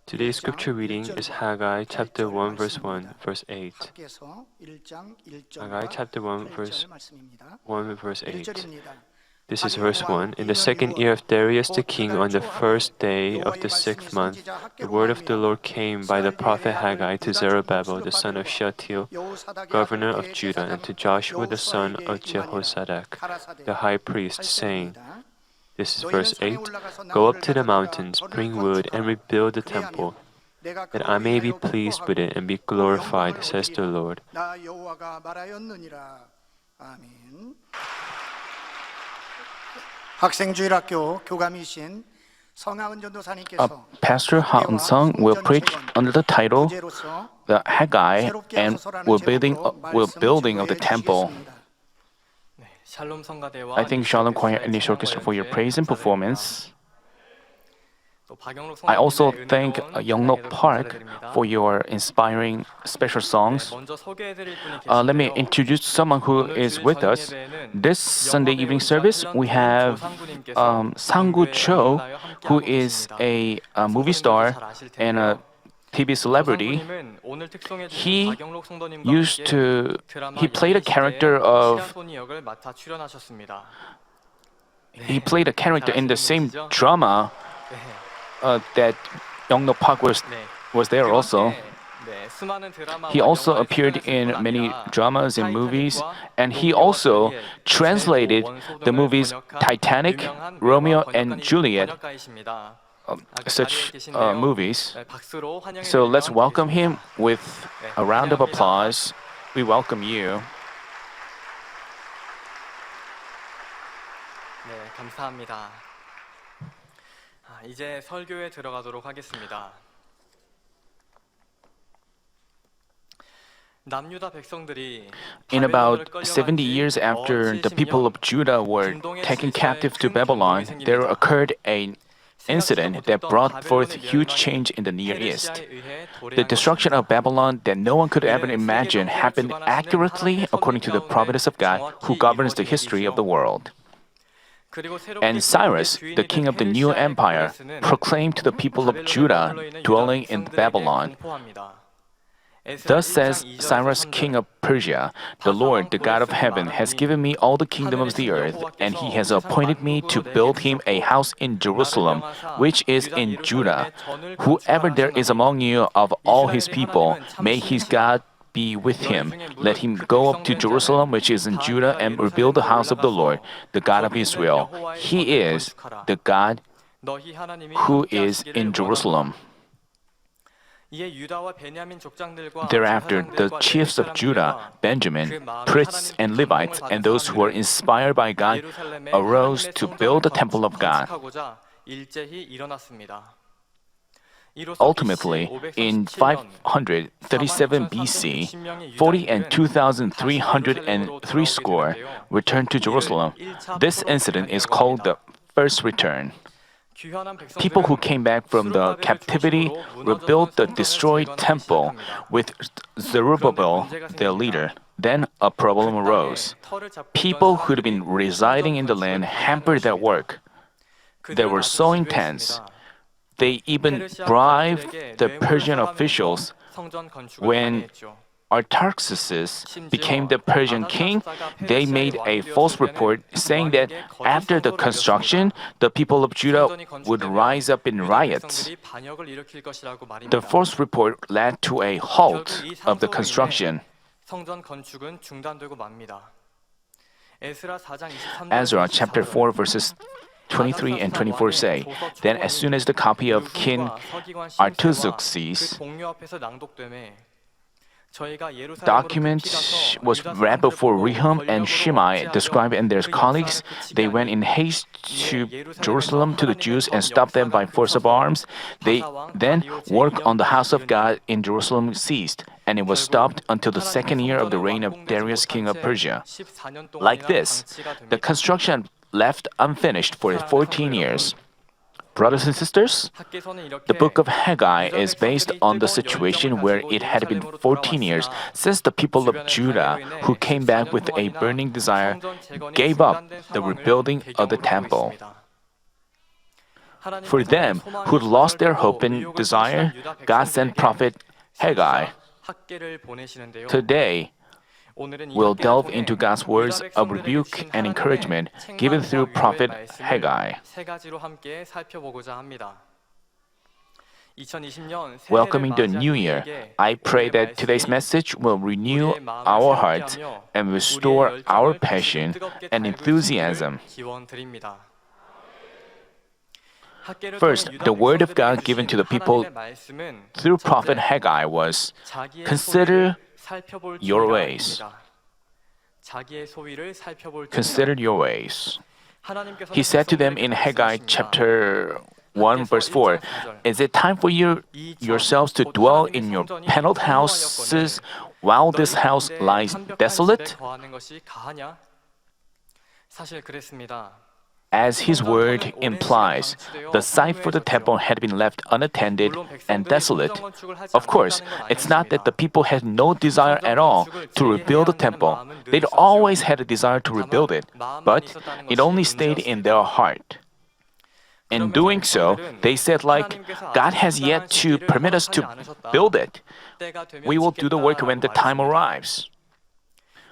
Today's scripture reading is Haggai chapter 1 verse 1 verse 8. Haggai chapter 1 verse 1 verse 8. This is verse 1. In the second year of Darius the king, on the first day of the 6th month, the word of the Lord came by the prophet Haggai to Zerubbabel the son of Shealtiel, governor of Judah, and to Joshua the son of Jehozadak, the high priest, saying, this is verse 8, go up to the mountains, bring wood, and rebuild the temple, that I may be pleased with it and be glorified, says the Lord. Pastor Ha Eun-sung will preach under the title "The Haggai and building of the temple." I thank Shalom Choir and English Orchestra for your praise and performance. I also thank Yeongnok Park for your inspiring special songs. Let me introduce someone who is with us. This Sunday evening service, we have Sang-gu Cho, who is a movie star and a TV celebrity. He played a character in the same drama that Yeongnok Park was there also. He also appeared in many dramas and movies, and he also translated the movies Titanic, Romeo and Juliet, such movies. So let's welcome him with a round of applause. We welcome you. 감사합니다. 이제 설교에 들어가도록 하겠습니다. In about 70 years after the people of Judah were taken captive to Babylon, there occurred an incident that brought forth huge change in the Near East. The destruction of Babylon that no one could ever imagine happened accurately according to the providence of God, who governs the history of the world. And Cyrus, the king of the new empire, proclaimed to the people of Judah dwelling in Babylon, thus says Cyrus, king of Persia, the Lord, the God of heaven, has given me all the kingdom of the earth, and he has appointed me to build him a house in Jerusalem, which is in Judah. Whoever there is among you of all his people, may his God be with him. Let him go up to Jerusalem, which is in Judah, and rebuild the house of the Lord, the God of Israel. He is the God who is in Jerusalem. Thereafter, the chiefs of Judah, Benjamin, priests and Levites, and those who were inspired by God arose to build the temple of God. Ultimately, in 537 BC, 40 and 2,303 score returned to Jerusalem. This incident is called the First Return. People who came back from the captivity rebuilt the destroyed temple with Zerubbabel, their leader. Then a problem arose. People who had been residing in the land hampered their work. They were so intense. They even bribed the Persian officials. When Artaxerxes became the Persian king, they made a false report saying that after the construction, the people of Judah would rise up in riots. The false report led to a halt of the construction. Ezra chapter 4 verses 23 and 24 say, then as soon as the copy of King Artaxerxes' document was read before Rehum and Shimei, the scribe and their colleagues, they went in haste to Jerusalem to the Jews and stopped them by force of arms. Then work on the house of God in Jerusalem ceased, and it was stopped until the second year of the reign of Darius, king of Persia. Like this, the construction left unfinished for 14 years. Brothers and sisters, the book of Haggai is based on the situation where it had been 14 years since the people of Judah, who came back with a burning desire, gave up the rebuilding of the temple. For them who lost their hope and desire, God sent prophet Haggai. Today, we'll delve into God's words of rebuke and encouragement given through prophet Haggai. Welcoming the new year, I pray that today's message will renew our hearts and restore our passion and enthusiasm. First, the word of God given to the people through prophet Haggai was, "Consider your ways." Consider your ways. He said to them in Haggai chapter 1 verse 4, "Is it time for you yourselves to dwell in your paneled houses while this house lies desolate?" As his word implies, the site for the temple had been left unattended and desolate. Of course, it's not that the people had no desire at all to rebuild the temple. They'd always had a desire to rebuild it, but it only stayed in their heart. In doing so, they said like, "God has yet to permit us to build it. We will do the work when the time arrives."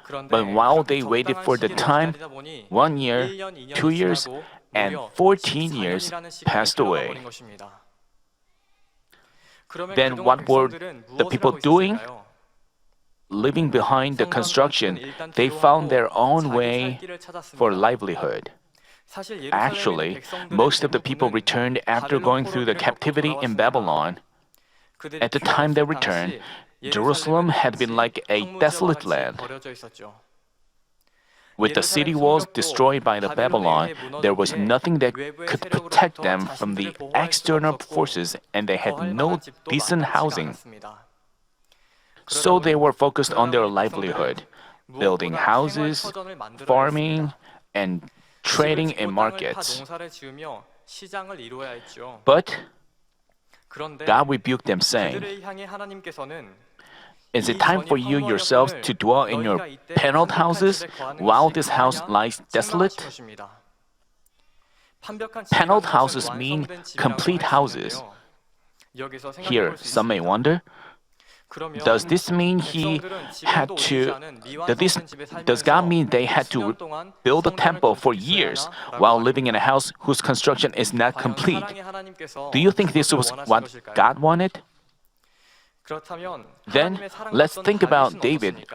But while they waited for the time, 1 year, 2 years, and 14 years passed away. Then what were the people doing? Leaving behind the construction, they found their own way for livelihood. Actually, most of the people returned after going through the captivity in Babylon. At the time they returned, Jerusalem had been like a desolate land. With the city walls destroyed by the Babylon, there was nothing that could protect them from the external forces, and they had no decent housing. So they were focused on their livelihood, building houses, farming, and trading in markets. But God rebuked them, saying, "Is it time for you yourselves to dwell in your paneled houses while this house lies desolate?" Paneled houses mean complete houses. Here, some may wonder, does God mean they had to build a temple for years while living in a house whose construction is not complete? Do you think this was what God wanted? Then, let's think about David,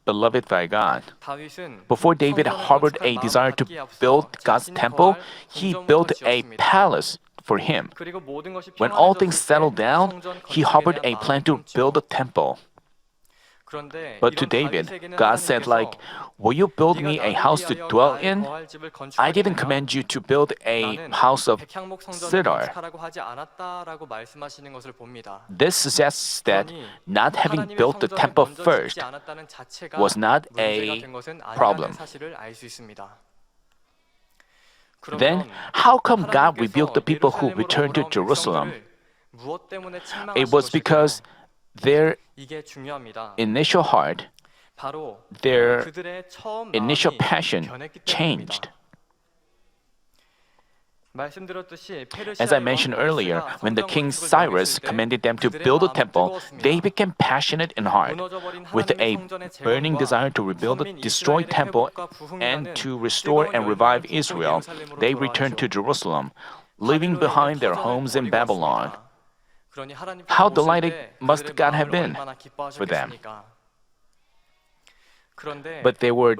beloved by God. Before David harbored a desire to build God's temple, he built a palace for him. When all things settled down, he harbored a plan to build a temple. But to David, God said like, "Will you build me a house to dwell in? I didn't command you to build a house of cedar." This suggests that not having built the temple first was not a problem. Then, how come God rebuked the people who returned to Jerusalem? It was because their initial heart, their initial passion changed. As I mentioned earlier, when the king Cyrus commanded them to build a temple, they became passionate in heart, with a burning desire to rebuild the destroyed temple and to restore and revive Israel. They returned to Jerusalem, leaving behind their homes in Babylon. How delighted must God have been for them? But they were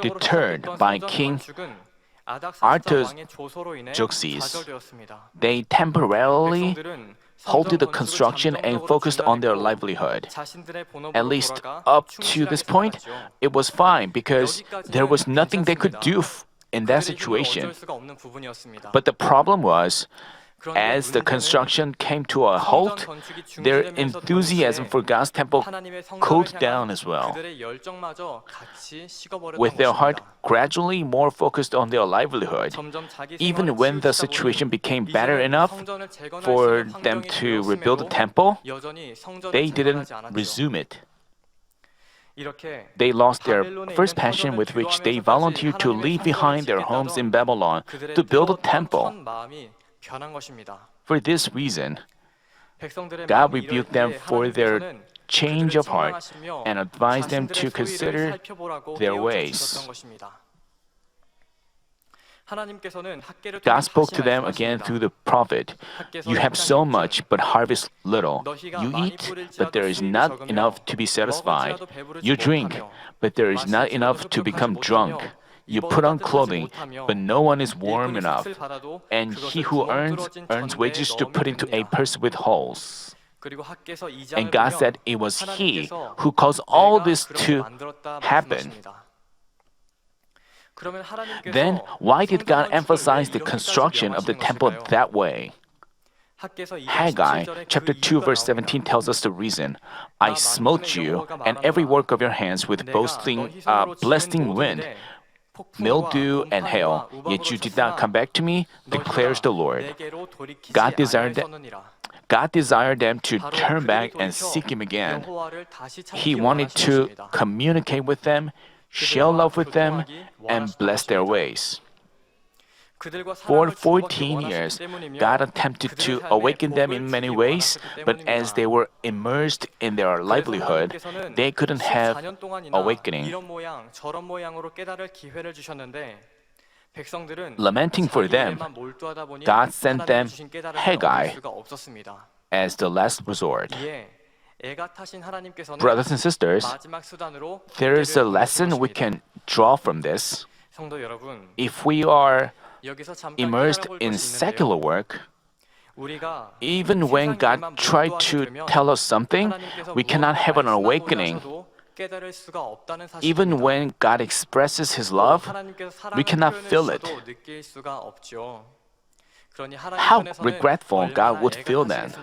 deterred by King Artaxerxes. They temporarily halted the construction and focused on their livelihood. At least up to this point, it was fine because there was nothing they could do in that situation. But the problem was, as the construction came to a halt, their enthusiasm for God's temple cooled down as well. With their heart gradually more focused on their livelihood, even when the situation became better enough for them to rebuild the temple, they didn't resume it. They lost their first passion with which they volunteered to leave behind their homes in Babylon to build a temple. 변한 것입니다. For this reason, 백성들의 God 마음이 이럴 rebuked them 때 for their 하나님께서는 change 그들을 of heart 책망하시며 and advised them 자신들의 to 소리를 consider 살펴보라고 their 깨우쳐 ways. 주셨던 것입니다. 하나님께서는 학계를 통해 God spoke 다시 to them again 말씀하십니다. through the prophet. You have so much, but harvest little. You eat, but there is not enough to be satisfied. You drink, but there is not enough to become drunk. You put on clothing, but no one is warm enough. And he who earns wages to put into a purse with holes. And God said it was He who caused all this to happen. Then why did God emphasize the construction of the temple that way? Haggai chapter 2 verse 17 tells us the reason. I smote you and every work of your hands with blasting wind, mildew and hail, yet you did not come back to me, declares the Lord. God desired them to turn back and seek Him again. He wanted to communicate with them, share love with them, and bless their ways. For 14 years, God attempted to awaken them in many ways, but as they were immersed in their livelihood, they couldn't have awakening. Lamenting for them, God sent them Haggai as the last resort. Brothers and sisters, there is a lesson we can draw from this. If we are immersed in secular work, even when God tried to tell us something, we cannot have an awakening. Even when God expresses His love, we cannot feel it. How regretful God would feel then.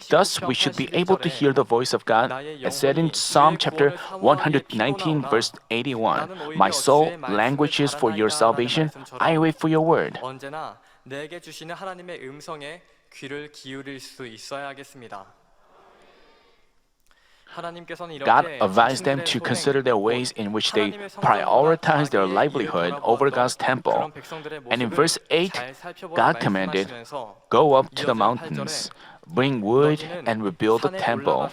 Thus, we should be able to hear the voice of God, as said in Psalm chapter 119, verse 81. My soul languishes for your salvation. I wait for your word. 언제나 내게 주시는 하나님의 음성에 귀를 기울일 수 있어야겠습니다. God advised them to consider their ways in which they prioritize their livelihood over God's temple. And in verse 8, God commanded, "Go up to the mountains, bring wood, and rebuild the temple."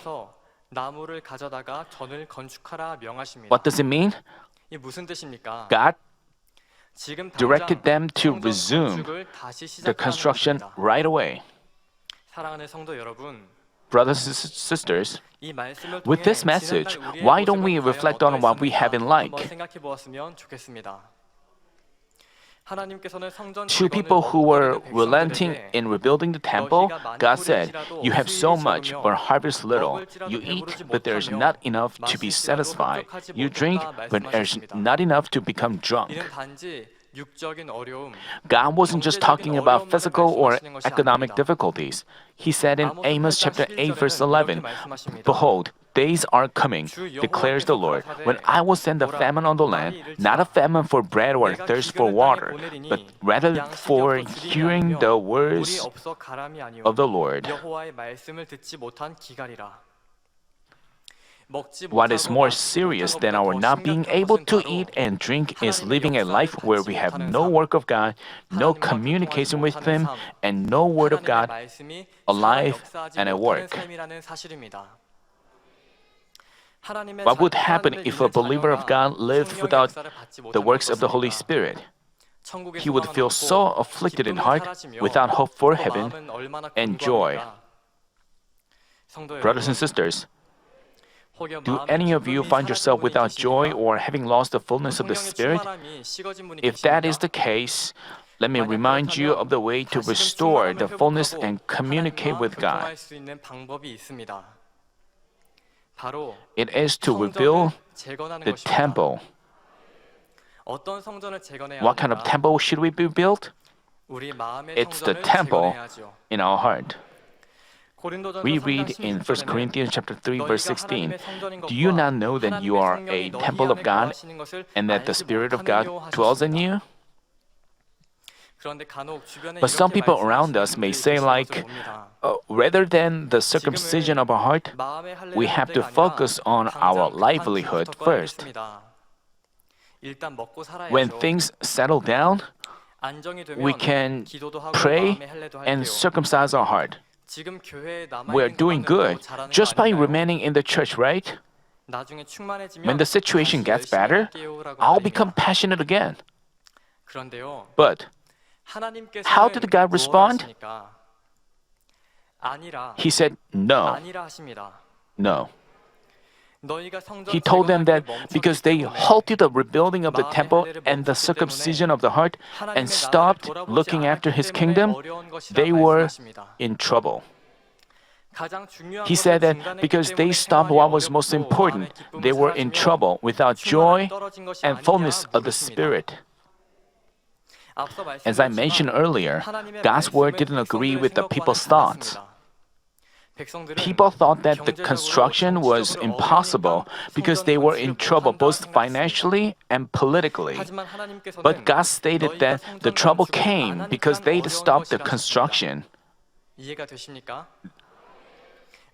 What does it mean? God directed them to resume the construction right away. Brothers and sisters, with this message, why don't we reflect on what we have in like? To people who were relenting in rebuilding the temple, God said, "You have so much, but harvest little. You eat, but there is not enough to be satisfied. You drink, but there is not enough to become drunk." God wasn't just talking about physical or economic difficulties. He said in Amos chapter 8 verse 11, "Behold, days are coming, declares the Lord, when I will send a famine on the land, not a famine for bread or thirst for water, but rather for hearing the words of the Lord." What is more serious than our not being able to eat and drink is living a life where we have no work of God, no communication with Him, and no word of God alive and at work. What would happen if a believer of God lived without the works of the Holy Spirit? He would feel so afflicted in heart, without hope for heaven and joy. Brothers and sisters, do any of you find yourself without joy or having lost the fullness of the Spirit? If that is the case, let me remind you of the way to restore the fullness and communicate with God. It is to rebuild the temple. What kind of temple should we be built? It's the temple in our heart. We read in 1 Corinthians chapter 3 verse 16, "Do you not know that you are a temple of God and that the Spirit of God dwells in you?" But some people around us may say rather than the circumcision of our heart, we have to focus on our livelihood first. When things settle down, 안정이 되면 we can 기도도 하고 pray 마음의 할례도 and 할게요. circumcise our heart. 지금 교회에 남아 We are 있는 doing 것만으로도 good 잘하는 just 거 by 아닌가요? remaining in the church, right? 나중에 충만해지면 When the situation 다시 gets 열심히 better, 할게요라고 I'll 말입니다. become passionate again. 그런데요. But 하나님께서는 how did God 뭘 respond? 하십니까? 아니라 He said, no, 아니라 하십니다. no. 너희가 성전 He told them that 재건할 때 because they 멈췄기 때문에 halted the rebuilding of the temple and the circumcision of the heart and 하나님의 stopped 나라를 돌아보지 looking after 않았기 his 때문에 kingdom, 어려운 것이라 they were 말씀하십니다. in trouble. 가장 중요한 He said 것을 that 중단했기 because they 때문에 stopped 생활이 what was most 어렵고 important, 마음의 기쁨은 they were in 사라지며 trouble without 충만함이 joy 떨어진 것이 and 아니냐 fullness of the 물으십니다. Spirit. 앞서 As I mentioned 말씀드렸지만 earlier, 하나님의 God's word 말씀은 didn't agree 백성들의 with the people's 생각과는 thoughts. 달랐습니다. 백성들은 People thought that the 경제적으로, construction was 정치적으로 impossible 어려우니까 because 성전 they were 건축을 in trouble both 못한다 생각했습니다. financially and politically. 하지만 하나님께서는 But God stated 너희가 that the 성전 trouble 건축을 안 came 하니까 because they 어려운 stopped the 것이라 construction. 하셨습니다. 이해가 되십니까?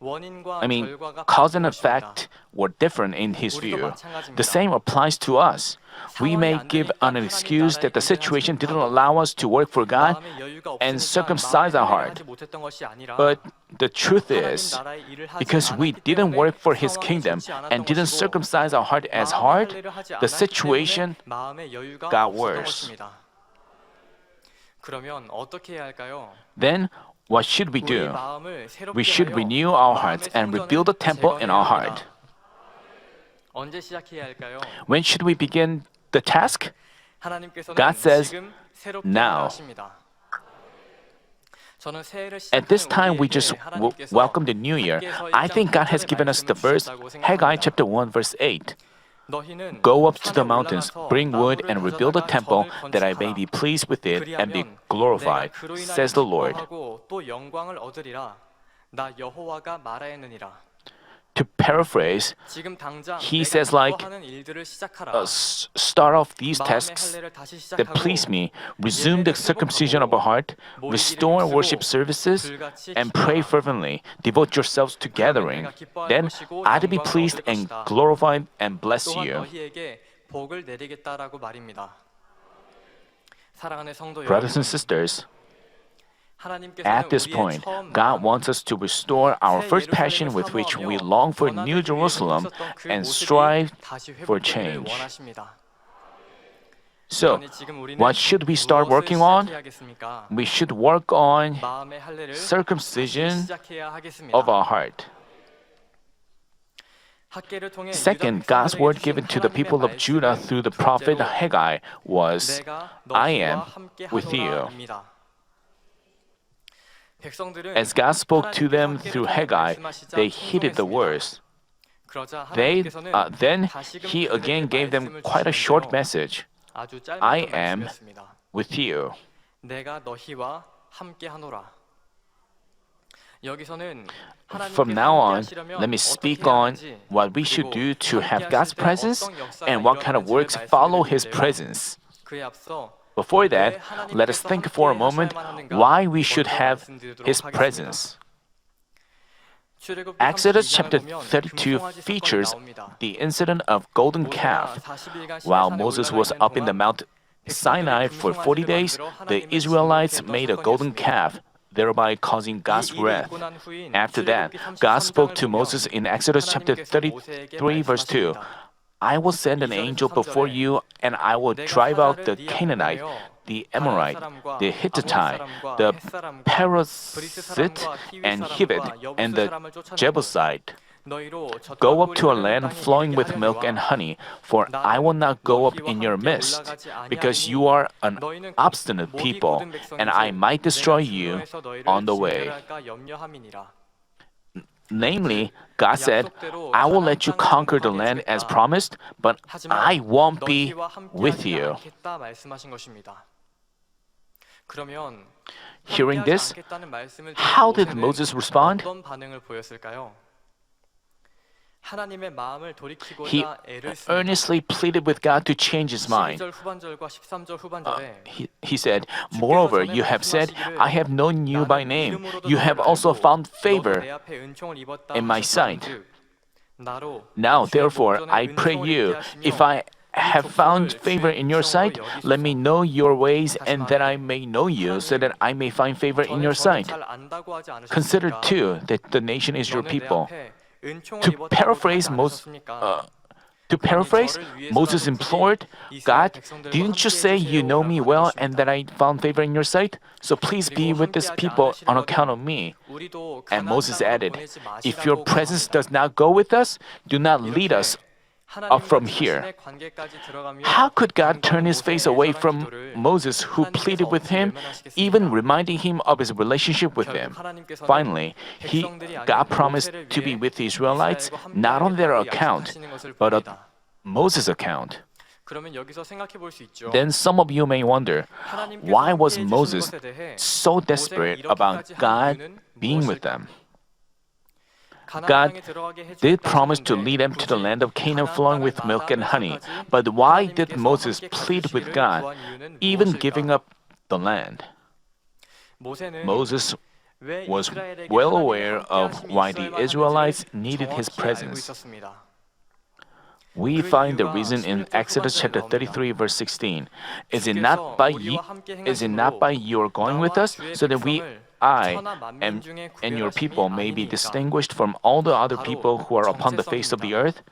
원인과 I mean, 결과가 cause and 같은 것입니다. effect were different in his 우리도 view. 마찬가지입니다. The same applies to us. We may give an excuse that the situation didn't allow us to work for God 마음의 여유가 and 없으니까 circumcise our 마음의 heart. 하지 못했던 것이 아니라 But the truth 하나님 is, 나라의 일을 하지 because we 않았기 didn't 때문에 work for his 상황이 kingdom 좋지 않았던 and didn't 것이고 circumcise our heart as 마음의 hard, 할례를 하지 the 않았기 situation 때문에 마음의 여유가 got 없었던 worse. 것입니다. 그러면 어떻게 해야 할까요? Then what should we 우리 do? 마음을 새롭게 We should 하여 renew our 마음의 hearts and 성전을 rebuild the temple in our 재건해야 heart. 합니다. 언제 시작해야 할까요? When should we begin the task? 하나님께서는 God says, 지금 새롭게 now. 하십니다. 저는 새해를 At this 시작하는 time, we 우리에게 just 하나님께서 welcome the new year. 함께서 I think God has 1장 given us the 8절의 verse, 말씀을 Haggai 생각합니다. chapter 1, verse 8. 너희는 Go up to 산에 the mountains, 올라가서 bring wood, 나무를 and rebuild the 가져다가 temple, 전을 that I may be 건축하라. pleased with it and be 그리하면 glorified, 내가 그로 인하여 says the Lord. 기뻐하고 또 영광을 얻으리라. 나 여호와가 말하였느니라. To paraphrase, 지금 당장 he 내가 says like, 기뻐하는 일들을 시작하라. start off these 마음의 tasks 할례를 다시 that 시작하고 please me, resume the circumcision of our heart, restore worship services, and pray fervently. Devote yourselves to gathering. Then I'd be pleased and glorified and bless 또한 you. 너희에게 복을 내리겠다라고 말입니다. 사랑하는 성도 Brothers 여러분, and sisters, 하나님께서는 at this 우리의 point, 처음 God 마음, wants us to restore our first passion with which we long for New Jerusalem and strive for change. So, what should we start working on? We should work on circumcision of our heart. Second, God's word given to the people of Judah through the prophet Haggai was, I am with you. As God spoke to them through Haggai, they heeded the words. Then he again gave them quite a short message. I am with you. 내가 너희와 함께하노라. From now on, let me speak on what we should do to have God's presence and what kind of works follow His presence. Before that, let us think for a moment why we should have His presence. Exodus chapter 32 features the incident of golden calf. While Moses was up in the Mount Sinai for 40 days, the Israelites made a golden calf, thereby causing God's wrath. After that, God spoke to Moses in Exodus chapter 33 verse 2. I will send an angel before you, and I will drive out the Canaanite, the Amorite, the Hittite, the Perizzite, and Hivite, and the Jebusite. Go up to a land flowing with milk and honey, for I will not go up in your midst, because you are an obstinate people, and I might destroy you on the way. Namely, God said, I will let you conquer the land as promised, but I won't be with you. Hearing this, how did Moses respond? He earnestly pleaded with God to change his mind. He said, moreover, you have said, I have known you by name. You have also found favor in my sight. Now, therefore, I pray you, if I have found favor in your sight? Let me know your ways and that I may know you so that I may find favor in your sight. Consider too that the nation is your people. To paraphrase Moses implored, God, didn't you say you know me well and that I found favor in your sight? So please be with this people on account of me. And Moses added, if your presence does not go with us, do not lead us up from here. How could God turn his face away from Moses, who pleaded with him, even reminding him of his relationship with him? Finally, God promised to be with the Israelites, not on their account, but on Moses' account. Then some of you may wonder, why was Moses so desperate about God being with them? God did promise to lead them to the land of Canaan flowing with milk and honey. But why did Moses plead with God, even giving up the land? Moses was well aware of why the Israelites needed his presence. We find the reason in Exodus chapter 33, verse 16. Is it not by your going with us, so that I and your people may be distinguished from all the other people who are upon the face of the earth?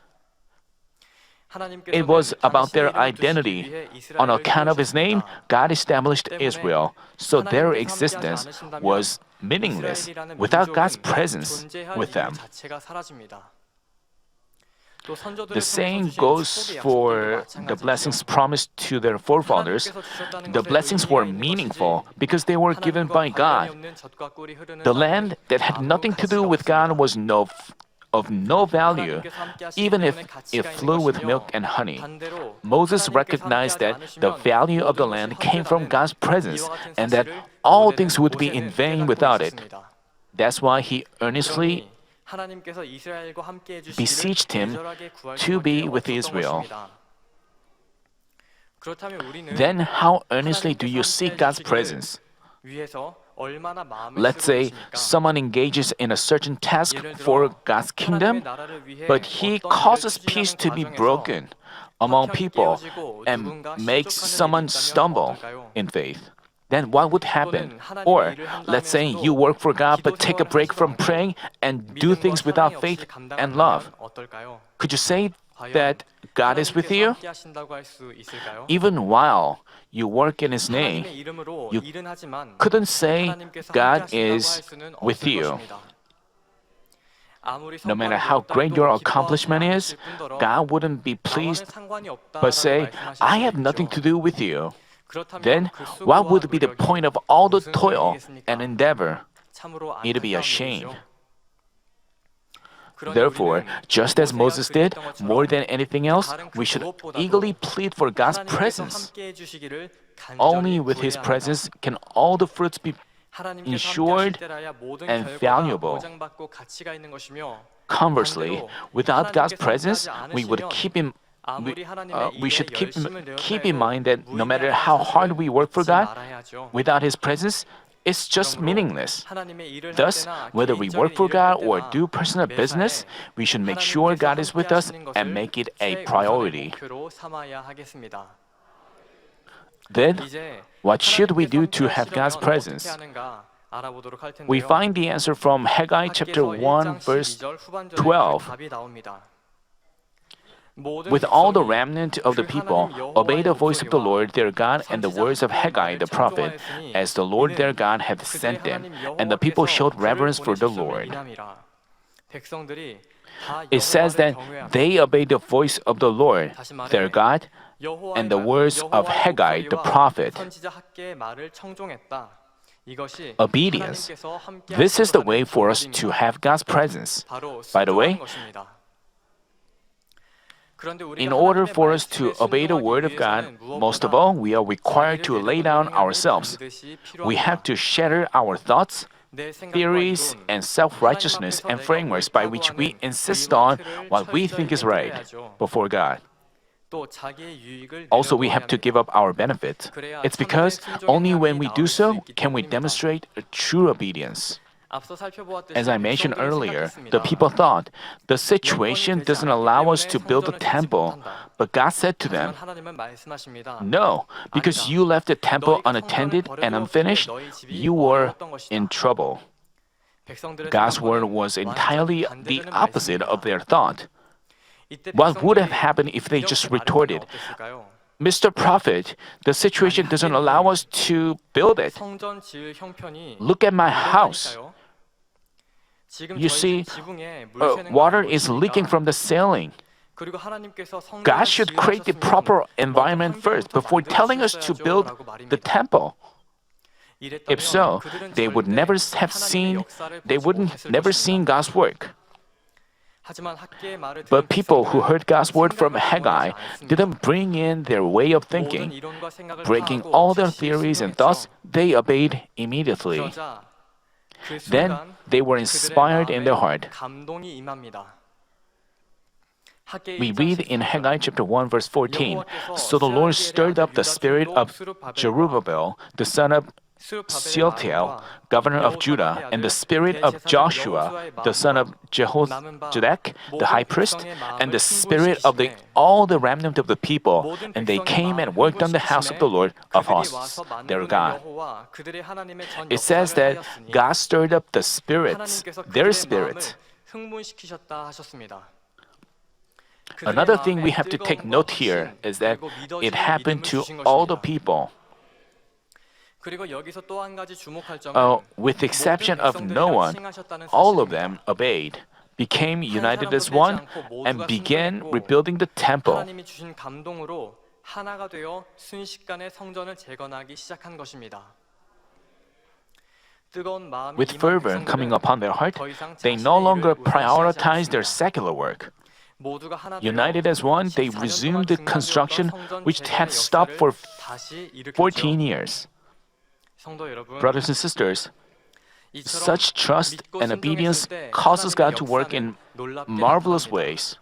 It was about their identity. On account of his name, God established Israel, so their existence was meaningless without God's presence with them. The same goes for the blessings promised to their forefathers. The blessings were meaningful because they were given by God. The land that had nothing to do with God was of no value, even if it flew with milk and honey. Moses recognized that the value of the land came from God's presence and that all things would be in vain without it. That's why he earnestly beseeched him to be with Israel. Then how earnestly do you seek God's presence? Let's say someone engages in a certain task for God's kingdom, but he causes peace to be broken among people and makes someone stumble in faith. Then what would happen? Or let's say you work for God but take a break from praying and do things without faith and love. Could you say that God is with you? Even while you work in His name, you couldn't say God is with you. No matter how great your accomplishment is, God wouldn't be pleased but say, I have nothing to do with you. Then, what would be the point of all the toil and endeavor? It'd be a shame. Therefore, just as Moses did, more than anything else, we should eagerly plead for God's presence. Only with His presence can all the fruits be ensured and valuable. Conversely, without God's presence, we should keep in mind that no matter how hard we work for God, without His presence, it's just meaningless. Thus, whether we work for God or do personal business, we should make sure God is with us and make it a priority. Then, what should we do to have God's presence? We find the answer from Haggai chapter 1, verse 12. With all the remnant of the people, obey the voice of the Lord their God and the words of Haggai the prophet, as the Lord their God hath sent them. And the people showed reverence for the Lord. It says that they obeyed the voice of the Lord their God and the words of Haggai the prophet. Obedience. This is the way for us to have God's presence. By the way, in order for us to obey the Word of God, most of all, we are required to lay down ourselves. We have to shatter our thoughts, theories, and self-righteousness and frameworks by which we insist on what we think is right before God. Also, we have to give up our benefit. It's because only when we do so can we demonstrate a true obedience. As I mentioned earlier, the people thought, the situation doesn't allow us to build a temple. But God said to them, 하나님은 말씀하십니다. no, because you left the temple unattended and unfinished, you were in trouble. God's word was entirely the opposite of their thought. What would have happened if they just retorted, Mr. Prophet, the situation doesn't allow us to build it. 성전 지을 형편이 Look at my house. You see, water is leaking from the ceiling. 그리고 하나님께서 God should create the proper environment first before telling us to build the temple. If so, they would never have seen God's work. But people who heard God's word from Haggai didn't bring in their way of thinking. Breaking all their theories and thoughts, they obeyed immediately. Then they were inspired in their heart. We read in Haggai chapter 1 verse 14, so the Lord stirred up the spirit of Zerubbabel, the son of Shealtiel, governor of Judah, and the spirit of Joshua, the son of Jehozadak, the high priest, and the spirit of all the remnant of the people, and they came and worked on the house of the Lord of hosts, their God. It says that God stirred up the spirits, their spirits. Another thing we have to take note here is that it happened to all the people. With the exception of no one, all of them obeyed, became united as one, and began rebuilding the temple. With fervor coming upon their heart, they no longer prioritized their secular work. United as one, they resumed the construction which had stopped for 14 years. Brothers and sisters, such trust and obedience causes God to work in marvelous ways.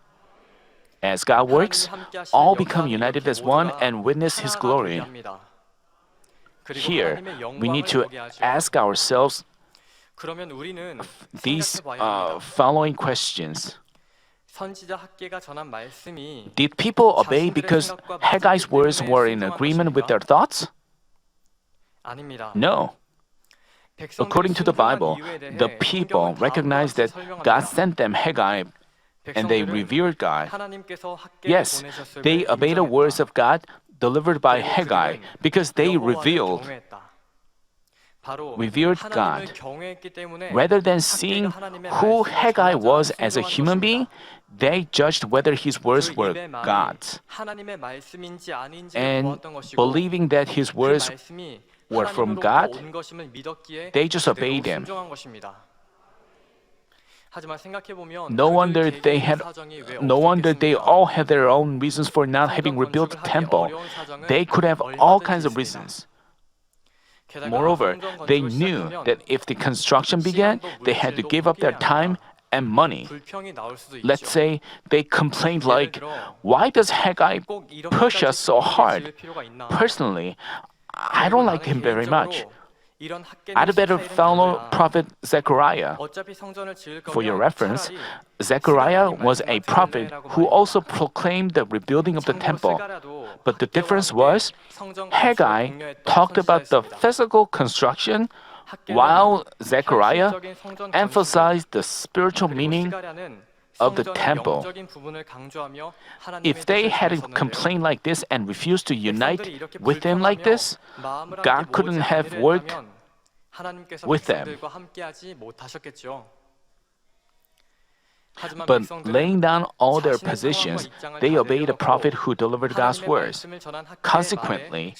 As God works, all become united as one and witness His glory. Here, we need to ask ourselves these following questions. Did people obey because Haggai's words were in agreement with their thoughts? No. According to the Bible, the people recognized that God sent them Haggai and they revered God. Yes, they obeyed the words of God delivered by Haggai because they revered God. Rather than seeing who Haggai was as a human being, they judged whether his words were God's. And believing that his words were from God, they just obeyed him. No wonder they all had their own reasons for not having rebuilt the temple. They could have all kinds of reasons. Moreover, they knew that if the construction began, they had to give up their time and money. Let's say they complained like, why does Haggai push us so hard? Personally, I don't like him very much. I'd better follow Prophet Zechariah. For your reference, Zechariah was a prophet who also proclaimed the rebuilding of the temple. But the difference was, Haggai talked about the physical construction, while Zechariah emphasized the spiritual meaning of the temple. If they had complained like this and refused to unite with him like this, God couldn't have worked with them. But laying down all their positions, they obeyed the prophet who delivered God's words. Consequently,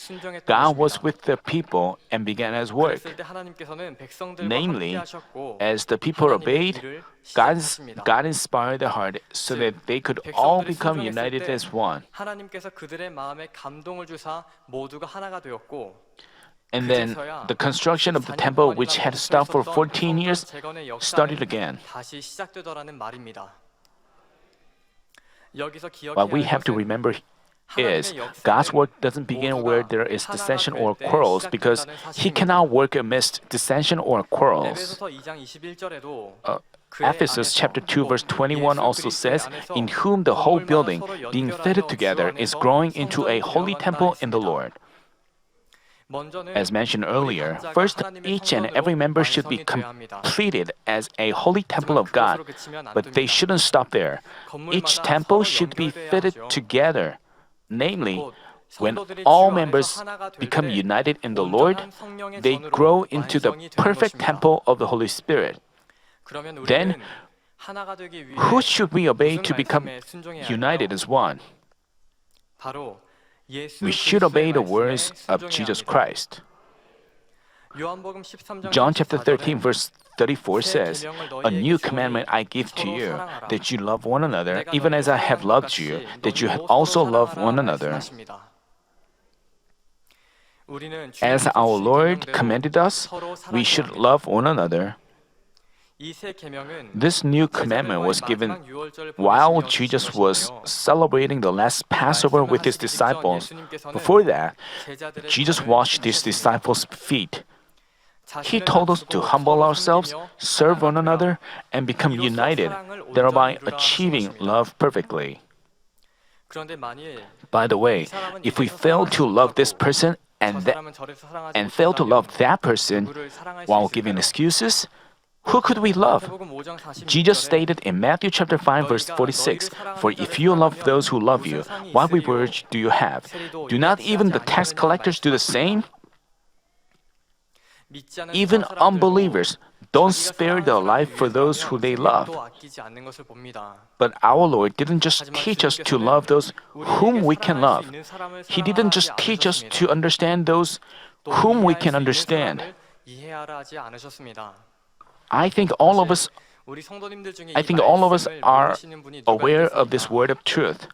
God was with the people and began His work. Namely, as the people obeyed, God inspired their heart so that they could all become united as one. And then the construction of the temple, which had stopped for 14 years, started again. What we have to remember is, God's work doesn't begin where there is dissension or quarrels because He cannot work amidst dissension or quarrels. 에베소서 2장 21절에도 Ephesus chapter 2 verse 21 also says, "In whom the whole building, being fitted together, is growing into a holy temple in the Lord." As mentioned earlier, first, each and every member should be completed as a holy temple of God, but they shouldn't stop there. Each temple should be fitted together. Namely, when all members become united in the Lord, they grow into the perfect temple of the Holy Spirit. Then, who should we obey to become united as one? We should obey the words of Jesus Christ. John chapter 13 verse 34 says, "A new commandment I give to you, that you love one another, even as I have loved you, that you also love one another." As our Lord commanded us, we should love one another. This new commandment was given while Jesus was celebrating the last Passover with his disciples. Before that, Jesus washed his disciples' feet. He told us to humble ourselves, serve one another, and become united, thereby achieving love perfectly. By the way, if we fail to love this person and fail to love that person while giving excuses, who could we love? Jesus stated in Matthew chapter 5 verse 46, "For if you love those who love you, what reward do you have? Do not even the tax collectors do the same?" Even unbelievers don't spare their life for those who they love. But our Lord didn't just teach us to love those whom we can love. He didn't just teach us to understand those whom we can understand. I think all of us are aware of this word of truth.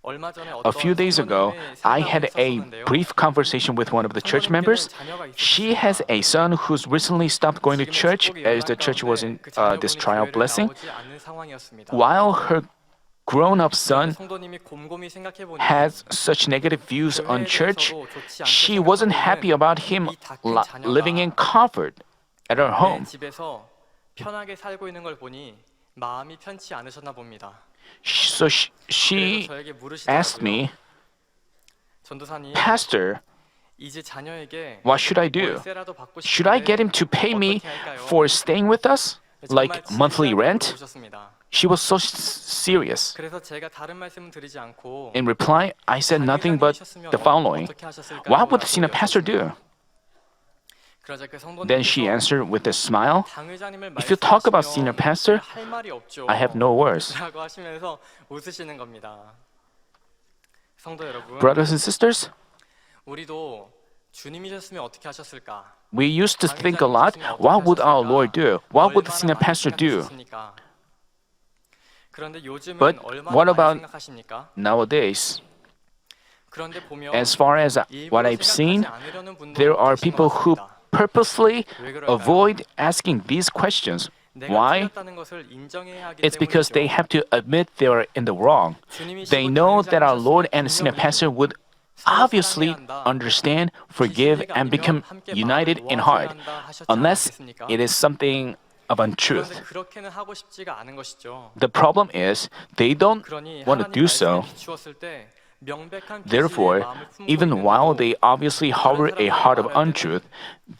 A few days ago, I had a brief conversation with one of the church members. She has a son who's recently stopped going to church as the church was in this trial blessing. While her grown-up son has such negative views on church, she wasn't happy about him living in comfort at her home. 편하게 살고 있는 걸 보니 마음이 편치 않으셨나 봅니다. So she asked me, "Pastor, what should I do? Should I get him to pay me for staying with us, like monthly rent?" She was so serious. In reply, I said nothing but the following: "What would the senior pastor do?" Then she answered with a smile, "If you talk about senior pastor, I have no words." Brothers and sisters, we used to think a lot, what would our Lord do? What would the senior pastor do? But what about nowadays? As far as what I've seen, there are people who purposely avoid asking these questions. Why? It's because they have to admit they are in the wrong. They know that our Lord and senior pastor would obviously understand, forgive, and become united in heart, unless it is something of untruth. The problem is they don't want to do so. Therefore, even while they obviously harbor a heart of untruth,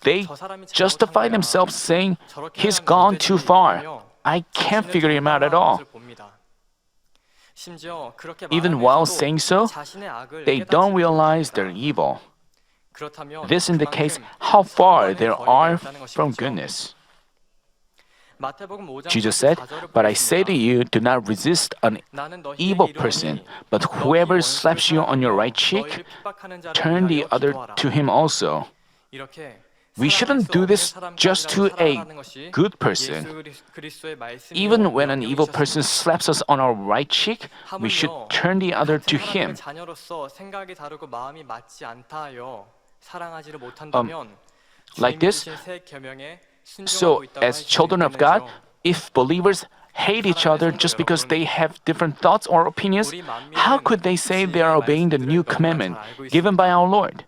they justify themselves saying, "He's gone too far. I can't figure him out at all." Even while saying so, they don't realize their evil. This indicates how far they are from goodness. Jesus said, "But I say to you, do not resist an evil person, but whoever slaps you on your right cheek, turn the other to him also." We shouldn't do this just to a good person. Even when an evil person slaps us on our right cheek, we should turn the other to him. Like this, so as children of God, if believers hate each other just because they have different thoughts or opinions, how could they say they are obeying the new commandment given by our Lord?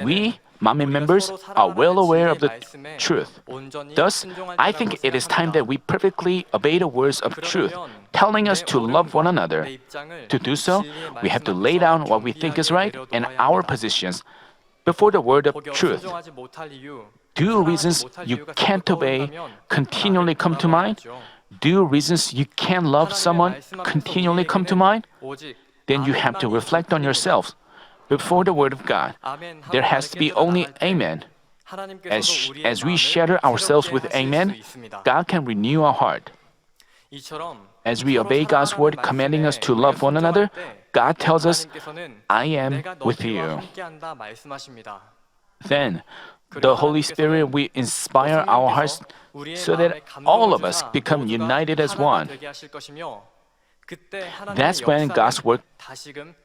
We, Manmin members, are well aware of the truth. Thus, I think it is time that we perfectly obey the words of truth, telling us to love one another. To do so, we have to lay down what we think is right and our positions before the word of truth. Do reasons you can't obey continually come to mind? Do reasons you can't love someone continually come to mind? Then you have to reflect on yourselves before the word of God. There has to be only Amen. As we shatter ourselves with Amen, God can renew our heart. As we obey God's word commanding us to love one another, God tells us, I am with you. Then, the Holy Spirit will inspire our hearts so that all of us become united as one. That's when God's work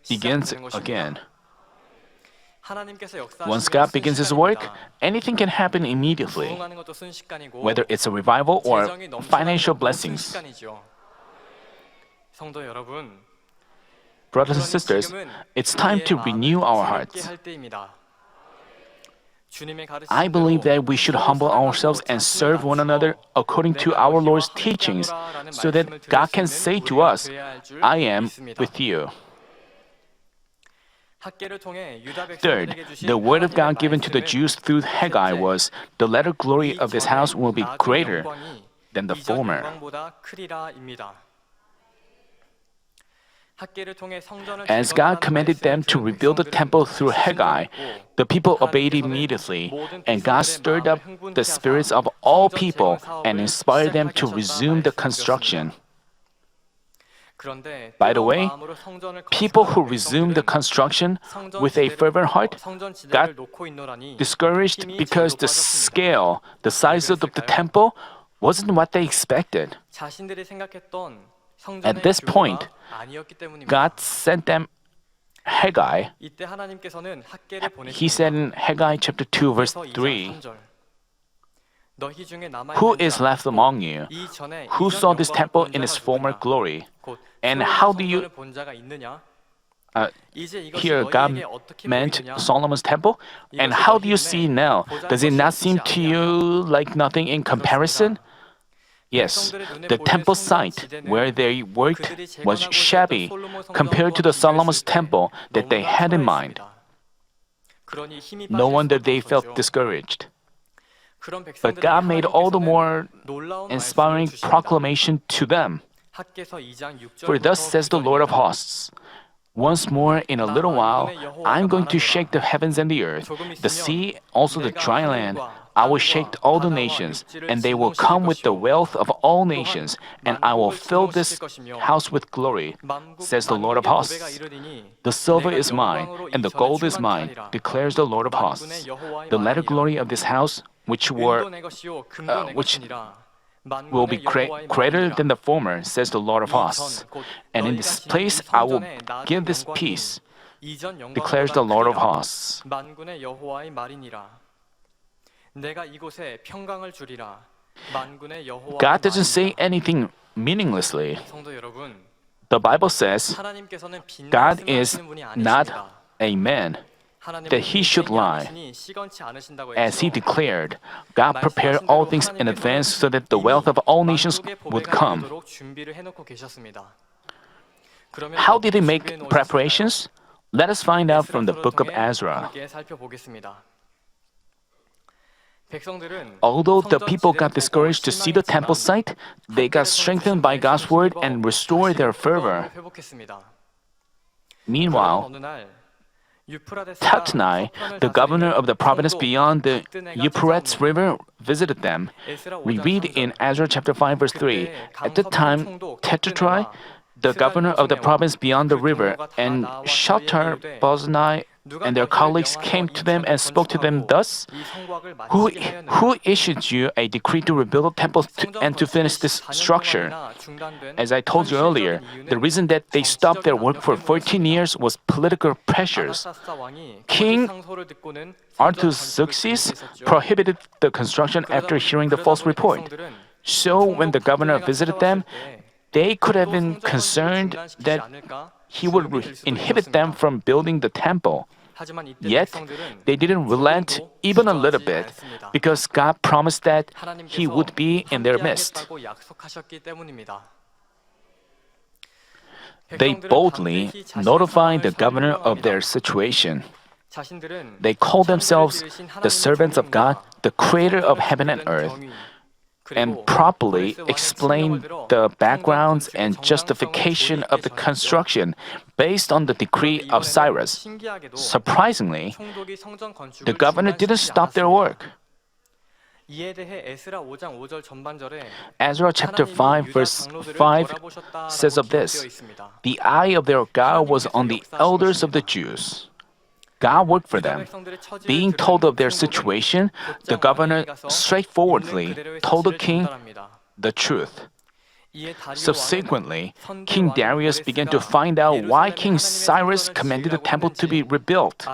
begins again. Once God begins His work, anything can happen immediately, whether it's a revival or financial blessings. Brothers and sisters, it's time to renew our hearts. I believe that we should humble ourselves and serve one another according to our Lord's teachings, so that God can say to us, I am with you. Third, the word of God given to the Jews through Haggai was, the latter glory of this house will be greater than the former. As God commanded them to rebuild the temple through Haggai, the people obeyed immediately, and God stirred up the spirits of all people and inspired them to resume the construction. By the way, people who resumed the construction with a fervent heart got discouraged because the scale, the size of the temple, wasn't what they expected. At this point, God sent them Haggai. He said in Haggai chapter 2, verse 3, who is left among you? Who saw this temple in its former glory? And how do you... Here, God meant Solomon's temple. And how do you see it now? Does it not seem to you like nothing in comparison? Yes, the temple site where they worked was shabby compared to the Solomon's temple that they had in mind. No wonder they felt discouraged. But God made all the more inspiring proclamation to them. For thus says the Lord of hosts, once more in a little while, I am going to shake the heavens and the earth, the sea, also the dry land. I will shake all the nations, and they will come with the wealth of all nations, and I will fill this house with glory, says the Lord of hosts. The silver is mine, and the gold is mine, declares the Lord of hosts. The latter glory of this house, which will be greater than the former, says the Lord of hosts. And in this place I will give this peace, declares the Lord of hosts. God doesn't say anything meaninglessly. The Bible says God is not a man that He should lie. As He declared, God prepared all things in advance so that the wealth of all nations would come. How did He make preparations? Let us find out from the book of Ezra. Although the people got discouraged to see the temple site, they got strengthened by God's word and restored their fervor. Meanwhile, Tatnai, the governor of the province beyond the Euphrates River, visited them. We read in Ezra chapter 5, verse 3, at the time, Tatnai, the governor of the province beyond the river, and Shethar-boznai and their colleagues came to them and spoke to them thus, Who issued you a decree to rebuild the temple and to finish this structure? As I told you earlier, the reason that they stopped their work for 14 years was political pressures. King Artaxerxes prohibited the construction after hearing the false report. So when the governor visited them, they could have been concerned that he would inhibit them from building the temple. Yet, they didn't relent even a little bit because God promised that He would be in their midst. They boldly notified the governor of their situation. They called themselves the servants of God, the creator of heaven and earth, and properly explained the backgrounds and justification of the construction based on the decree of Cyrus. Surprisingly, the governor didn't stop their work. Ezra chapter 5 verse 5 says of this, "The eye of their God was on the elders of the Jews." God worked for them. Being told of their situation, the governor straightforwardly told the king the truth. Subsequently, King Darius began to find out why King Cyrus commanded the temple to be rebuilt.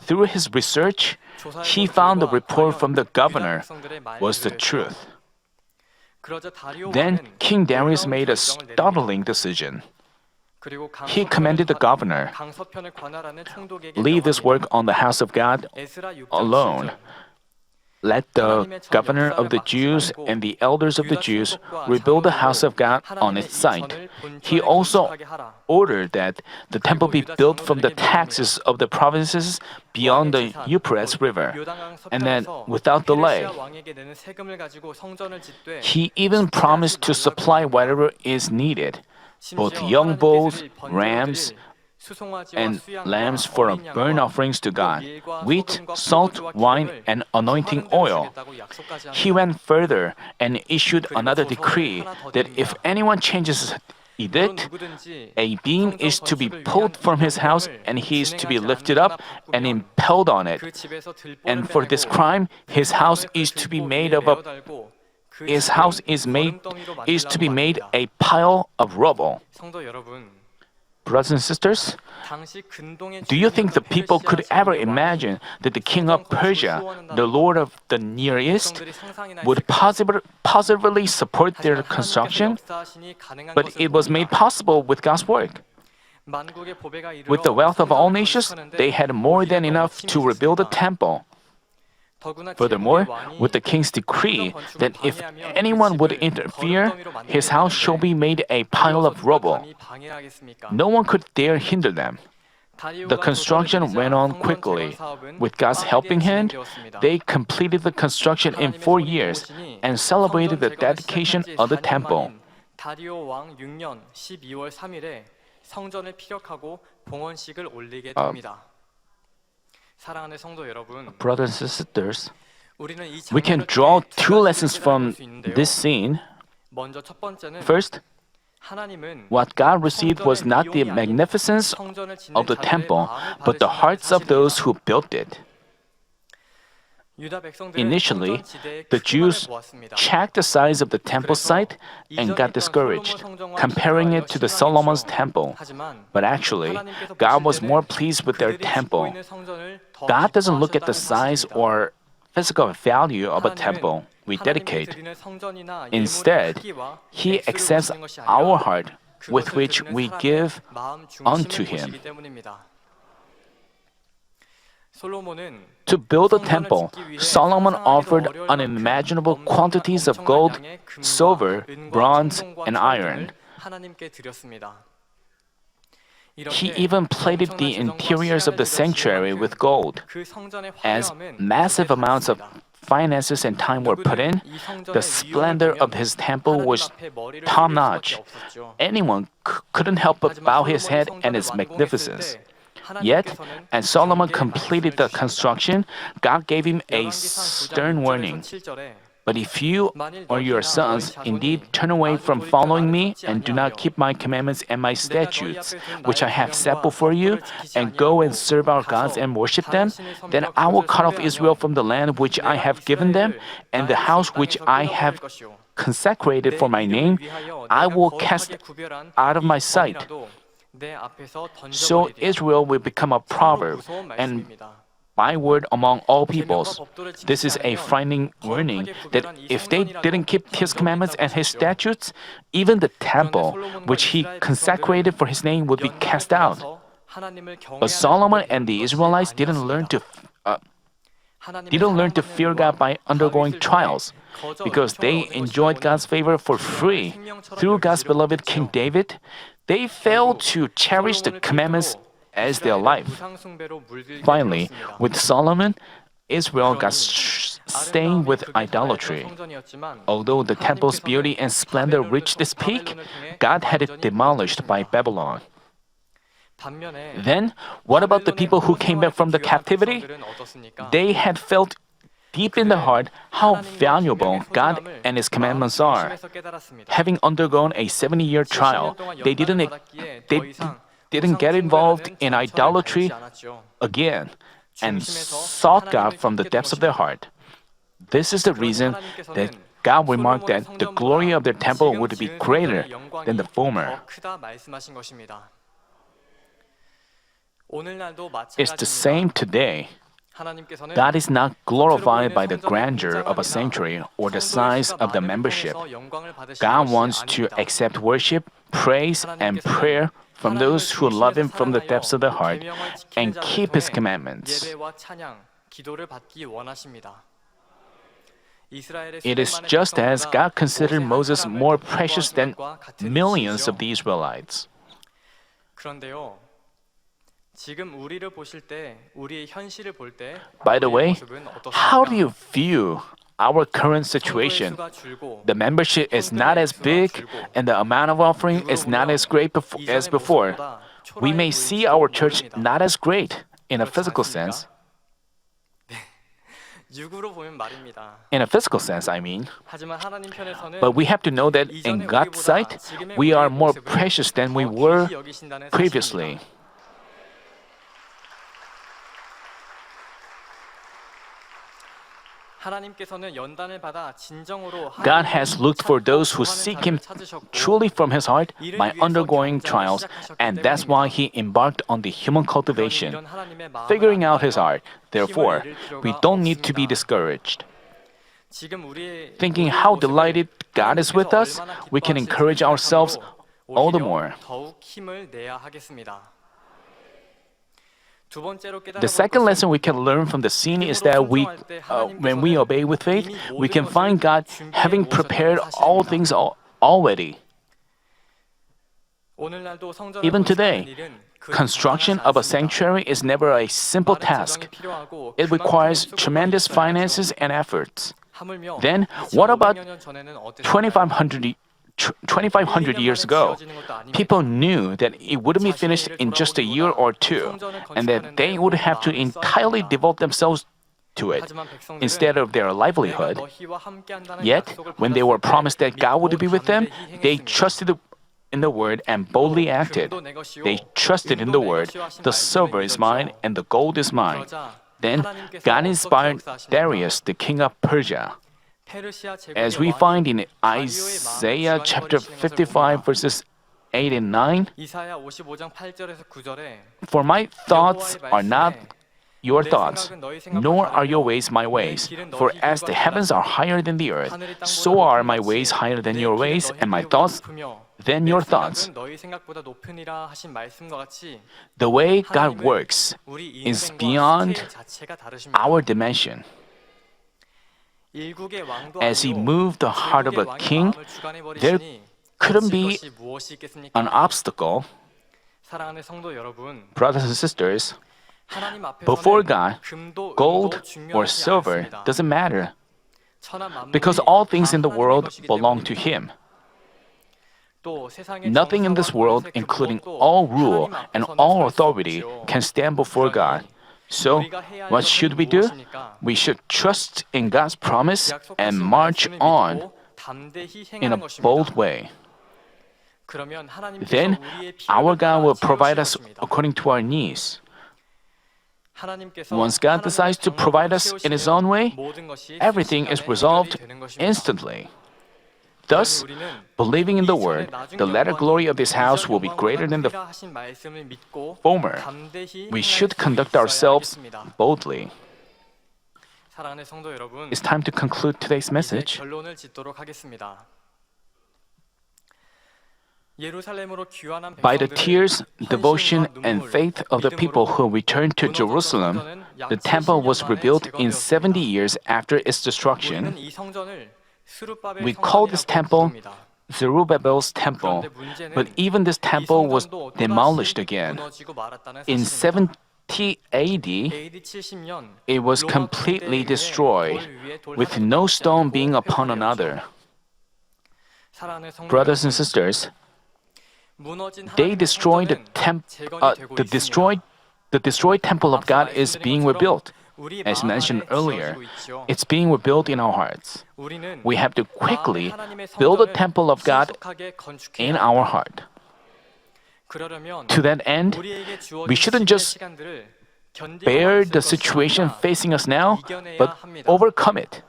Through his research, he found the report from the governor was the truth. Then King Darius made a startling decision. He commanded the governor, "Leave this work on the house of God alone. Let the governor of the Jews and the elders of the Jews rebuild the house of God on its site." He also ordered that the temple be built from the taxes of the provinces beyond the Euphrates River, and then without delay. He even promised to supply whatever is needed, both young bulls, rams, and lambs for burnt offerings to God, wheat, salt, wine, and anointing oil. He went further and issued another decree that if anyone changes his edict, a beam is to be pulled from his house and he is to be lifted up and impaled on it. And for this crime, his house is to be made a pile of rubble. Brothers and sisters, do you think the people could ever imagine that the king of Persia, the lord of the Near East, would positively support their construction? But it was made possible with God's work. With the wealth of all nations, they had more than enough to rebuild the temple. Furthermore, with the king's decree that if anyone would interfere, his house shall be made a pile of rubble. No one could dare hinder them. The construction went on quickly. With God's helping hand, they completed the construction in 4 years and celebrated the dedication of the temple. Brothers and sisters, we can draw 2 lessons from this scene. First, what God received was not the magnificence of the temple, but the hearts of those who built it. Initially, the Jews checked the size of the temple site and got discouraged, comparing it to the Solomon's temple. But actually, God was more pleased with their temple. God doesn't look at the size or physical value of a temple we dedicate. Instead, He accepts our heart with which we give unto Him. To build a temple, Solomon offered unimaginable quantities of gold, silver, bronze, and iron. He even plated the interiors of the sanctuary with gold. As massive amounts of finances and time were put in, the splendor of his temple was top-notch. Anyone couldn't help but bow his head at its magnificence. Yet, as Solomon completed the construction, God gave him a stern warning. "But if you or your sons indeed turn away from following me and do not keep my commandments and my statutes, which I have set before you, and go and serve our gods and worship them, then I will cut off Israel from the land which I have given them, and the house which I have consecrated for my name, I will cast out of my sight. So Israel will become a proverb, and byword among all peoples. This is a frightening warning that if they didn't keep his commandments and his statutes, even the temple which he consecrated for his name would be cast out. But Solomon and the Israelites didn't learn to fear God by undergoing trials, because they enjoyed God's favor for free. Through God's beloved King David, they failed to cherish the commandments as their life. Finally, with Solomon, Israel got stained with idolatry. Although the temple's beauty and splendor reached its peak, God had it demolished by Babylon. Then, what about the people who came back from the captivity? They had felt deep in their heart how valuable God and His commandments are. Having undergone a 70-year trial, they didn't get involved in idolatry again and sought God from the depths of their heart. This is the reason that God remarked that the glory of their temple would be greater than the former. It's the same today. God is not glorified by the grandeur of a sanctuary or the size of the membership. God wants to accept worship, praise, and prayer from those who love Him from the depths of their heart and keep His commandments. It is just as God considered Moses more precious than millions of the Israelites. By the way, how do you view our current situation? The membership is not as big, and the amount of offering is not as great as before. We may see our church not as great in a physical sense. In a physical sense, I mean. But we have to know that in God's sight, we are more precious than we were previously. God has looked for those who seek Him truly from His heart by undergoing trials, and that's why He embarked on the human cultivation, figuring out His heart. Therefore, we don't need to be discouraged. Thinking how delighted God is with us, we can encourage ourselves all the more. The second lesson we can learn from the scene is that when we obey with faith, we can find God having prepared all things already. Even today, construction of a sanctuary is never a simple task. It requires tremendous finances and efforts. Then, what about 2,500 years ago? People knew that it wouldn't be finished in just a year or two, and that they would have to entirely devote themselves to it instead of their livelihood. Yet, when they were promised that God would be with them, they trusted in the word and boldly acted. They trusted in the word, "The silver is mine and the gold is mine." Then, God inspired Darius, the king of Persia. As we find in Isaiah chapter 55 verses 8 and 9, "For my thoughts are not your thoughts, nor are your ways my ways. For as the heavens are higher than the earth, so are my ways higher than your ways, and my thoughts than your thoughts." The way God works is beyond our dimension. As He moved the heart of a king, there couldn't be an obstacle. Brothers and sisters, before God, gold or silver doesn't matter, because all things in the world belong to Him. Nothing in this world, including all rule and all authority, can stand before God. So, what should we do? We should trust in God's promise and march on in a bold way. Then, our God will provide us according to our needs. Once God decides to provide us in His own way, everything is resolved instantly. Thus, believing in the word, the latter glory of this house will be greater than the former. We should conduct ourselves boldly. 사랑하는 성도 여러분, It's time to conclude today's 이제 message. 결론을 짓도록 하겠습니다. 예루살렘으로 귀환한 By the 백성들은 tears, devotion, 헌신과 and 눈물, faith of the people who returned to Jerusalem, the temple was rebuilt in 70 years after its 우리는 destruction. 이 성전을 스룹바벨 We call this 성전이라고 temple 부릅니다. Zerubbabel's temple, but even this temple was demolished again. In 70 AD, AD 70년 it was completely destroyed, with no stone being upon another. 사랑하는 성도 Brothers and 여러분, sisters, 무너진 they 하나님의 destroyed 성전은 재건이 되고 있습니다. the destroyed temple of God is being rebuilt. 우리 As 마음 mentioned 안에 earlier, 지어지고 있죠. it's being rebuilt in our hearts. 우리는 We have to quickly 마음의 하나님의 build a 성전을 temple of God 신속하게 건축해야 in 합니다. our heart. 그러려면 To that end, 우리에게 주어진 we shouldn't 시기의 just 시간들을 견디고만 bear 있을 the 것이 situation 아니라 facing us now, 이겨내야 but 합니다. overcome it.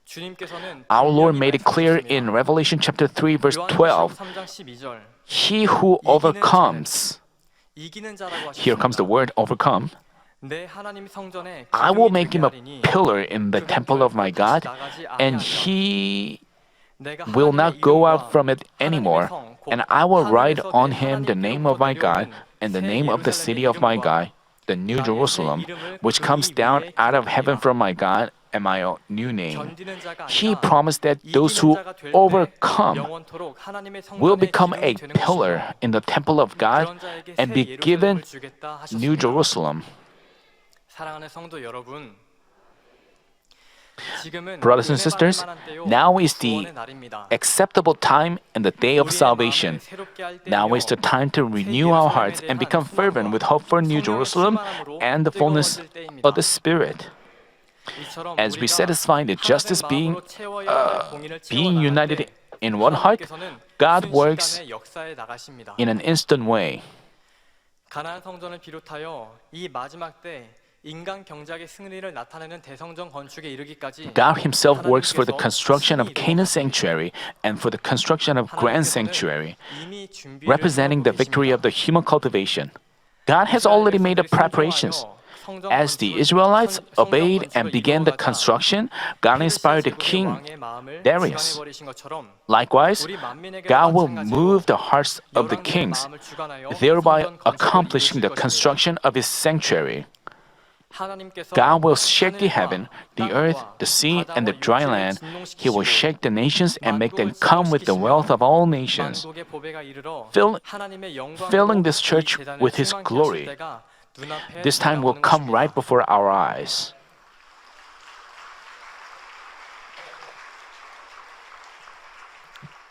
주님께서는 Our Lord 분명히 made it clear 말씀하셨습니다. in Revelation chapter 3 verse 12, 3장 12절 he who overcomes, 이기는 자라고 here comes the 하셨습니다. word overcome, 내 하나님 성전에 I will 기둥이 make him a 되게 하리니 pillar in the 그가 temple of my 결코 God, 나가지 and 아니하리라. he 내가 will 하나님의 not go 이름과 out from it anymore, 하나님의 성, 곧 and I will write 하늘에서 on 내 him the name of 하나님께로부터 my God 내려오는 and the 새 name of the city of 예루살렘의 my 이름과 God, the new 나의 새 Jerusalem, 이름을 which 그 comes 위 down 위에 out of heaven 기록하리라. from my God, and my new name. 견디는 자가 He 아니라 promised that those who 이기는 자가 될 때 overcome 영원토록 하나님의 will 성전의 become a 기둥이 되는 pillar 것이며 in the temple of God 그런 자에게 and 새 be given 예루살렘을 주겠다 New 하셨습니다. Jerusalem. 사랑하는 성도 여러분, 지금은 Brothers and 은혜 sisters, 받을 만한 때요, now is the 구원의 날입니다. acceptable time and the day of 우리의 salvation. 마음을 새롭게 할 Now is the 때이며 time to renew our hearts and become fervent with hope for New Jerusalem and the fullness of the Spirit. 이처럼 As we 우리가 satisfy the justice 하나된 마음으로 채워야 할 공의를 being 채워나갈 united 때 in one heart, 하나님께서는 God works 순식간에 역사에 나가십니다. in an instant way. 가나안 성전을 비롯하여 이 마지막 때 인간 경작의 승리를 나타내는 대성전 건축에 이르기까지 God Himself works for the 하나님께서 construction of 친히 Canaan 이루어가십니다. sanctuary and for the construction of Grand 하나님께서는 sanctuary, 이미 준비를 representing the 해놓고 victory of 계십니다. the human cultivation. God has already made the preparations. As the Israelites obeyed and began the construction, God inspired the king Darius. Likewise, God will move the hearts of the kings, thereby accomplishing the construction of His sanctuary. God will shake the heaven, the earth, the sea, and the dry land. He will shake the nations and make them come with the wealth of all nations, filling this church with His glory. This time will come right before our eyes.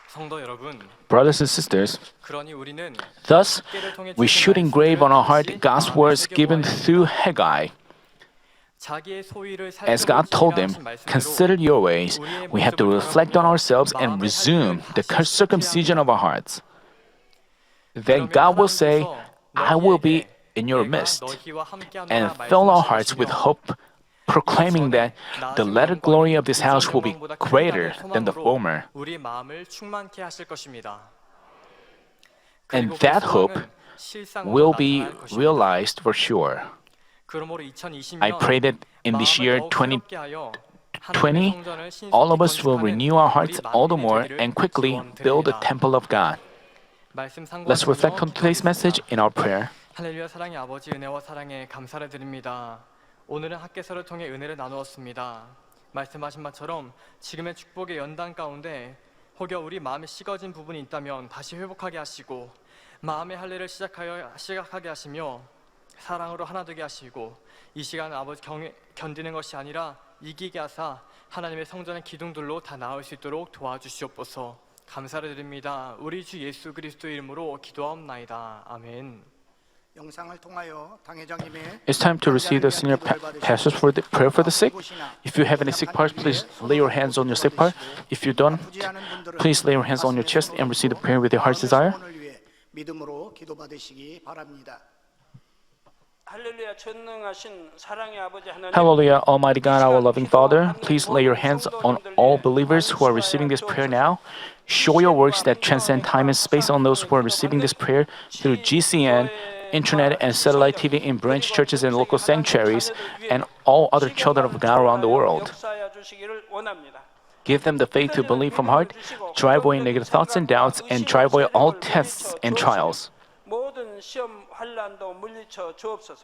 성도 여러분, Brothers and sisters, 그러니 우리는 thus we should engrave on our heart God's words given through Haggai. As God told them, consider your ways, we have to reflect on ourselves and resume the circumcision of our hearts. Then God will say, I will be in your midst, and fill our hearts with hope, proclaiming that the latter glory of this house will be greater than the former. And that hope will be realized for sure. I pray that in this year 2020, all of us will renew our hearts all the more and quickly build the temple of God. Let's reflect on today's message in our prayer. 할렐루야 사랑의 아버지 은혜와 사랑에 감사를 드립니다. 오늘은 학개서를 통해 은혜를 나누었습니다. 말씀하신 바처럼 지금의 축복의 연단 가운데 혹여 우리 마음에 식어진 부분이 있다면 다시 회복하게 하시고 마음의 할례를 시작하게 하시며 사랑으로 하나 되게 하시고 이 시간은 아버지 견디는 것이 아니라 이기게 하사 하나님의 성전의 기둥들로 다 나올 수 있도록 도와주시옵소서. 감사를 드립니다. 우리 주 예수 그리스도의 이름으로 기도하옵나이다. 아멘. It's time to receive the senior pastors for the prayer for the sick. If you have any sick parts, please lay your hands on your sick part. If you don't, please lay your hands on your chest and receive the prayer with your heart's desire. Hallelujah, Almighty God, our loving Father, please lay your hands on all believers who are receiving this prayer now. Show your works that transcend time and space on those who are receiving this prayer through GCN, internet, and satellite TV in branch churches and local sanctuaries, and all other children of God around the world. Give them the faith to believe from heart, drive away negative thoughts and doubts, and drive away all tests and trials.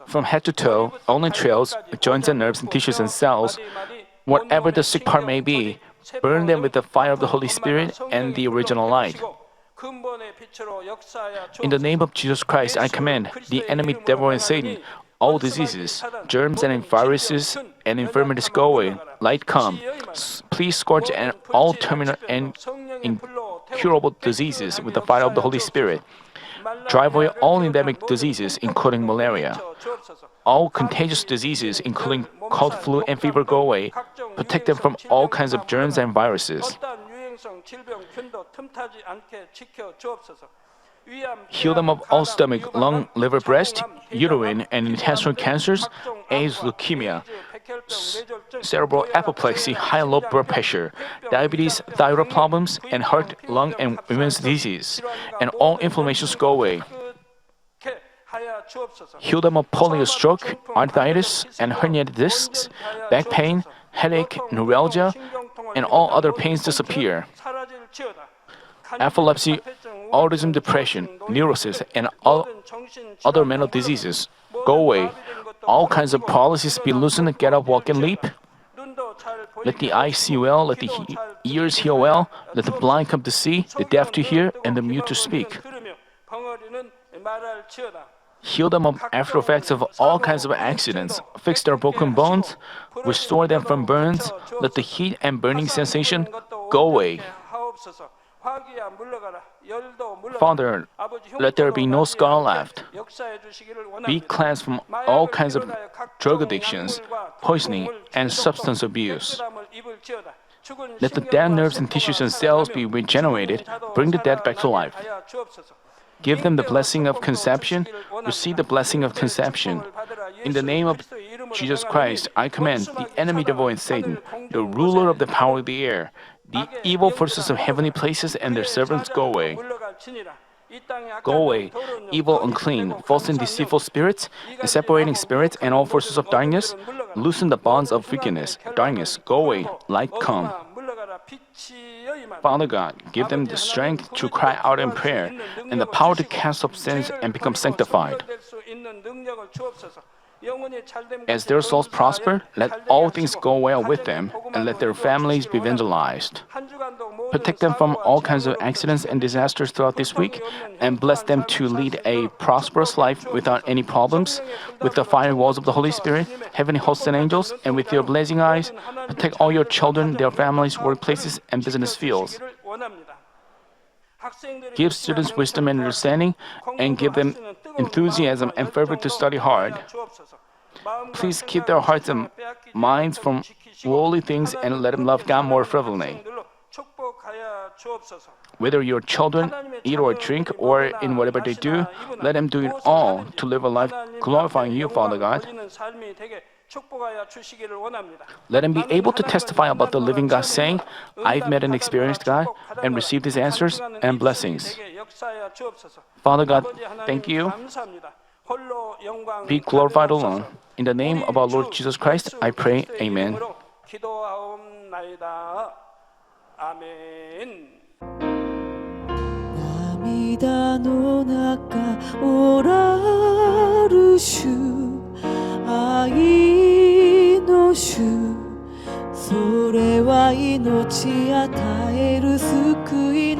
From head to toe, all entrails, joints and nerves and tissues and cells, whatever the sick part may be, burn them with the fire of the Holy Spirit and the original light. In the name of Jesus Christ, I command the enemy devil and Satan, all diseases, germs and viruses and infirmities go away. Light come. Please scourge all terminal and incurable diseases with the fire of the Holy Spirit. Drive away all endemic diseases, including malaria. All contagious diseases, including cold, flu, and fever, go away. Protect them from all kinds of germs and viruses. Heal them of all stomach, lung, liver, breast, uterine, and intestinal cancers, AIDS, leukemia, cerebral apoplexy, high and low blood pressure, diabetes, thyroid problems, and heart, lung, and women's disease, and all inflammations go away. Heal them of polio, stroke, arthritis, and herniated discs, back pain, headache, neuralgia, and all other pains disappear. Epilepsy, autism, depression, neurosis, and all other mental diseases go away. All kinds of paralysis be loosened, get up, walk, and leap. Let the eyes see well, let the ears hear well, let the blind come to see, the deaf to hear, and the mute to speak. Heal them of after effects of all kinds of accidents, fix their broken bones, restore them from burns, let the heat and burning sensation go away. Father, let there be no scar left. Be cleansed from all kinds of drug addictions, poisoning, and substance abuse. Let the dead nerves and tissues and cells be regenerated, bring the dead back to life. Give them the blessing of conception, receive the blessing of conception. In the name of Jesus Christ, I command the enemy devil and Satan, the ruler of the power of the air, the evil forces of heavenly places and their servants go away. Go away, evil, unclean, false and deceitful spirits, and separating spirits and all forces of darkness. Loosen the bonds of wickedness. Darkness, go away, light come. Father God, give them the strength to cry out in prayer and the power to cast off sins and become sanctified. As their souls prosper, let all things go well with them, and let their families be evangelized. Protect them from all kinds of accidents and disasters throughout this week, and bless them to lead a prosperous life without any problems, with the fire walls of the Holy Spirit, heavenly hosts and angels, and with your blazing eyes. Protect all your children, their families, workplaces, and business fields. Give students wisdom and understanding, and give them enthusiasm and fervor to study hard. Please keep their hearts and minds from worldly things and let them love God more fervently. Whether your children eat or drink or in whatever they do, let them do it all to live a life glorifying you, Father God. Let them be able to testify about the living God, saying, I've met and experienced God and received His answers and blessings. Father God, thank you. Be glorified alone. In the name of our Lord Jesus Christ, I pray, Amen. Amen. 涙の中おらる主愛の主それは命与える救い